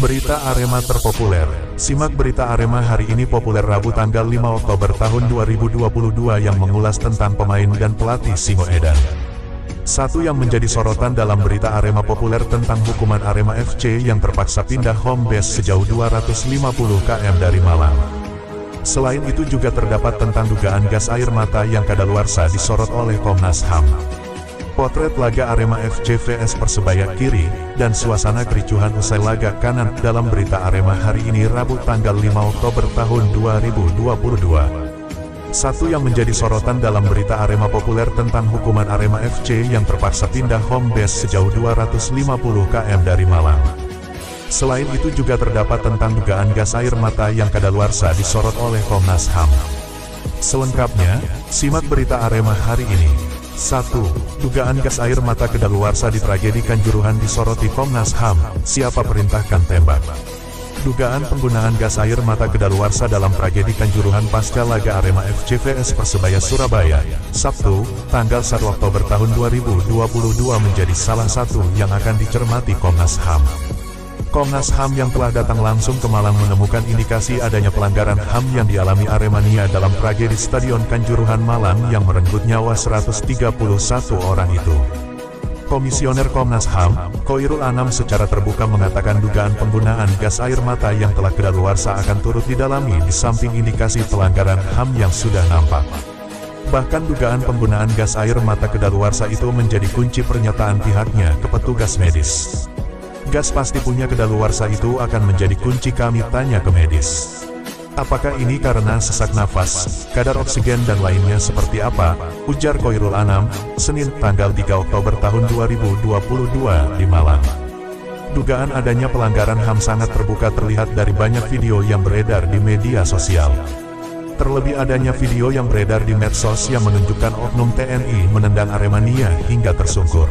Berita Arema terpopuler. Simak berita Arema hari ini populer Rabu tanggal 5 Oktober tahun 2022 yang mengulas tentang pemain dan pelatih Singo Edan. Satu yang menjadi sorotan dalam berita Arema populer tentang hukuman Arema FC yang terpaksa pindah home base sejauh 250 km dari Malang. Selain itu juga terdapat tentang dugaan gas air mata yang kadaluarsa disorot oleh Komnas HAM. Potret laga Arema FC vs Persebaya kiri, dan suasana kericuhan usai laga kanan dalam berita Arema hari ini Rabu tanggal 5 Oktober tahun 2022. Satu yang menjadi sorotan dalam berita Arema populer tentang hukuman Arema FC yang terpaksa pindah home base sejauh 250 km dari Malang. Selain itu juga terdapat tentang dugaan gas air mata yang kadaluarsa disorot oleh Komnas HAM. Selengkapnya, simak berita Arema hari ini. 1. Dugaan gas air mata kadaluarsa di tragedi Kanjuruhan disoroti Komnas HAM, siapa perintahkan tembak? Dugaan penggunaan gas air mata kadaluarsa dalam tragedi Kanjuruhan pasca laga Arema FC vs Persebaya Surabaya, Sabtu, tanggal 1 Oktober tahun 2022 menjadi salah satu yang akan dicermati Komnas HAM. Komnas HAM yang telah datang langsung ke Malang menemukan indikasi adanya pelanggaran HAM yang dialami Aremania dalam tragedi Stadion Kanjuruhan Malang yang merenggut nyawa 131 orang itu. Komisioner Komnas HAM, Khoirul Anam secara terbuka mengatakan dugaan penggunaan gas air mata yang telah kadaluarsa akan turut didalami di samping indikasi pelanggaran HAM yang sudah nampak. Bahkan dugaan penggunaan gas air mata kadaluarsa itu menjadi kunci pernyataan pihaknya ke petugas medis. Gas pasti punya kadaluarsa itu akan menjadi kunci, kami tanya ke medis. Apakah ini karena sesak nafas, kadar oksigen dan lainnya seperti apa, ujar Khoirul Anam, Senin tanggal 3 Oktober tahun 2022 di Malang. Dugaan adanya pelanggaran HAM sangat terbuka terlihat dari banyak video yang beredar di media sosial. Terlebih adanya video yang beredar di medsos yang menunjukkan oknum TNI menendang Aremania hingga tersungkur.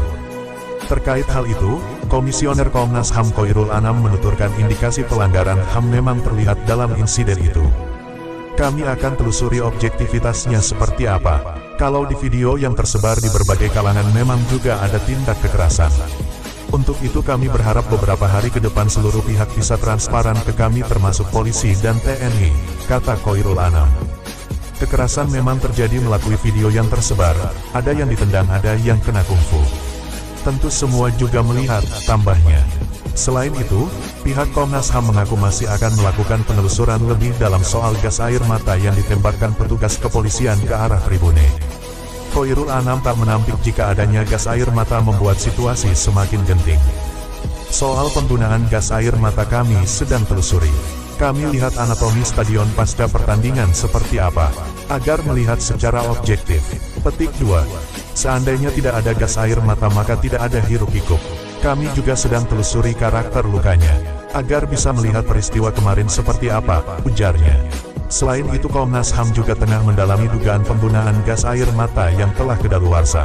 Terkait hal itu, Komisioner Komnas HAM Khoirul Anam menuturkan indikasi pelanggaran HAM memang terlihat dalam insiden itu. Kami akan telusuri objektivitasnya seperti apa. Kalau di video yang tersebar di berbagai kalangan memang juga ada tindak kekerasan. Untuk itu kami berharap beberapa hari ke depan seluruh pihak bisa transparan ke kami termasuk polisi dan TNI, kata Khoirul Anam. Kekerasan memang terjadi melalui video yang tersebar, ada yang ditendang ada yang kena kungfu. Tentu semua juga melihat, tambahnya. Selain itu, pihak Komnas HAM mengaku masih akan melakukan penelusuran lebih dalam soal gas air mata yang ditembakkan petugas kepolisian ke arah tribune. Khoirul Anam tak menampik jika adanya gas air mata membuat situasi semakin genting. Soal penggunaan gas air mata kami sedang telusuri. Kami lihat anatomi stadion pasca pertandingan seperti apa, agar melihat secara objektif. Petik 2. Seandainya tidak ada gas air mata maka tidak ada hiruk-pikuk. Kami juga sedang telusuri karakter lukanya, agar bisa melihat peristiwa kemarin seperti apa, ujarnya. Selain itu Komnas HAM juga tengah mendalami dugaan penggunaan gas air mata yang telah kadaluarsa.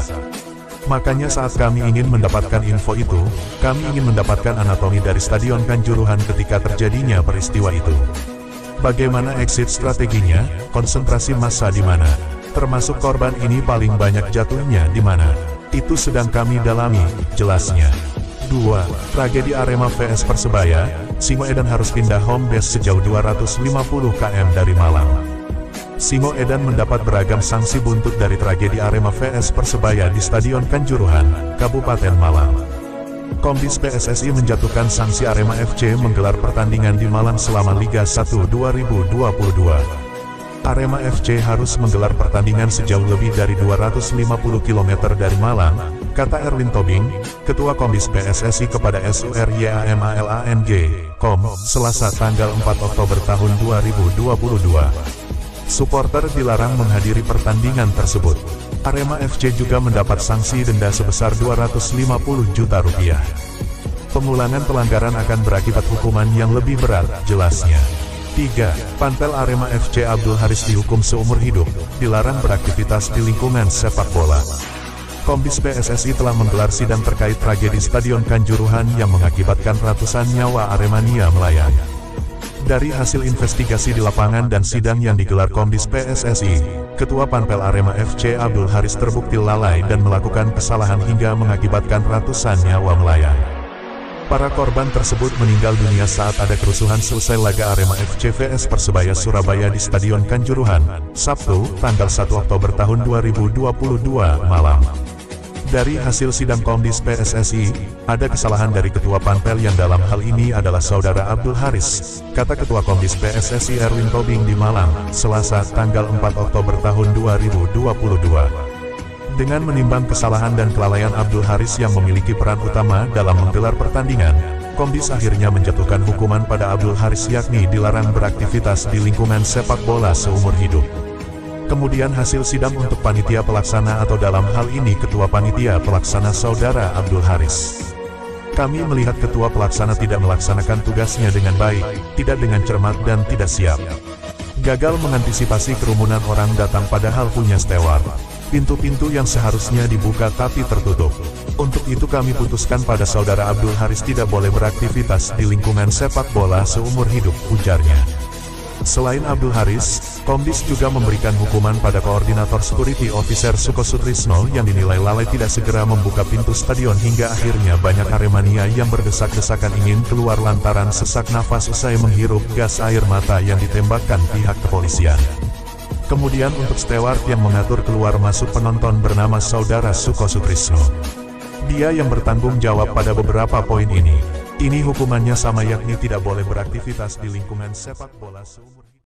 Makanya saat kami ingin mendapatkan info itu, kami ingin mendapatkan anatomi dari Stadion Kanjuruhan ketika terjadinya peristiwa itu. Bagaimana exit strateginya, konsentrasi massa di mana? Termasuk korban ini paling banyak jatuhnya di mana? Itu sedang kami dalami, jelasnya. 2. Tragedi Arema vs Persebaya, Singo Edan harus pindah home base sejauh 250 km dari Malang. Singo Edan mendapat beragam sanksi buntut dari tragedi Arema vs Persebaya di Stadion Kanjuruhan, Kabupaten Malang. Komdis PSSI menjatuhkan sanksi Arema FC menggelar pertandingan di Malang selama Liga 1 2022. Arema FC harus menggelar pertandingan sejauh lebih dari 250 km dari Malang, kata Erwin Tobing, Ketua Komdis PSSI kepada SURYAMALANG.com, Selasa tanggal 4 Oktober tahun 2022. Supporter dilarang menghadiri pertandingan tersebut. Arema FC juga mendapat sanksi denda sebesar 250 juta rupiah. Pengulangan pelanggaran akan berakibat hukuman yang lebih berat, jelasnya. 3. Panpel Arema FC Abdul Haris dihukum seumur hidup, dilarang beraktivitas di lingkungan sepak bola. Komdis PSSI telah menggelar sidang terkait tragedi Stadion Kanjuruhan yang mengakibatkan ratusan nyawa Aremania melayang. Dari hasil investigasi di lapangan dan sidang yang digelar Komdis PSSI, Ketua Panpel Arema FC Abdul Haris terbukti lalai dan melakukan kesalahan hingga mengakibatkan ratusan nyawa melayang. Para korban tersebut meninggal dunia saat ada kerusuhan selesai laga Arema FC vs Persebaya Surabaya di Stadion Kanjuruhan, Sabtu, tanggal 1 Oktober tahun 2022 malam. Dari hasil sidang Komdis PSSI, ada kesalahan dari Ketua Panpel yang dalam hal ini adalah Saudara Abdul Haris, kata Ketua Komdis PSSI Erwin Tobing di Malang, Selasa, tanggal 4 Oktober tahun 2022. Dengan menimbang kesalahan dan kelalaian Abdul Haris yang memiliki peran utama dalam menggelar pertandingan, Komdis akhirnya menjatuhkan hukuman pada Abdul Haris yakni dilarang beraktivitas di lingkungan sepak bola seumur hidup. Kemudian hasil sidang untuk panitia pelaksana atau dalam hal ini Ketua Panitia Pelaksana Saudara Abdul Haris. Kami melihat Ketua Pelaksana tidak melaksanakan tugasnya dengan baik, tidak dengan cermat dan tidak siap. Gagal mengantisipasi kerumunan orang datang padahal punya steward. Pintu-pintu yang seharusnya dibuka tapi tertutup. Untuk itu kami putuskan pada Saudara Abdul Haris tidak boleh beraktivitas di lingkungan sepak bola seumur hidup, ujarnya. Selain Abdul Haris, Komdis juga memberikan hukuman pada Koordinator Security Officer Suko Sutrisno yang dinilai lalai tidak segera membuka pintu stadion hingga akhirnya banyak Aremania yang berdesak-desakan ingin keluar lantaran sesak nafas usai menghirup gas air mata yang ditembakkan pihak kepolisian. Kemudian untuk steward yang mengatur keluar masuk penonton bernama Saudara Suko Sutrisno. Dia yang bertanggung jawab pada beberapa poin ini. Ini hukumannya sama yakni tidak boleh beraktivitas di lingkungan sepak bola seumur hidup.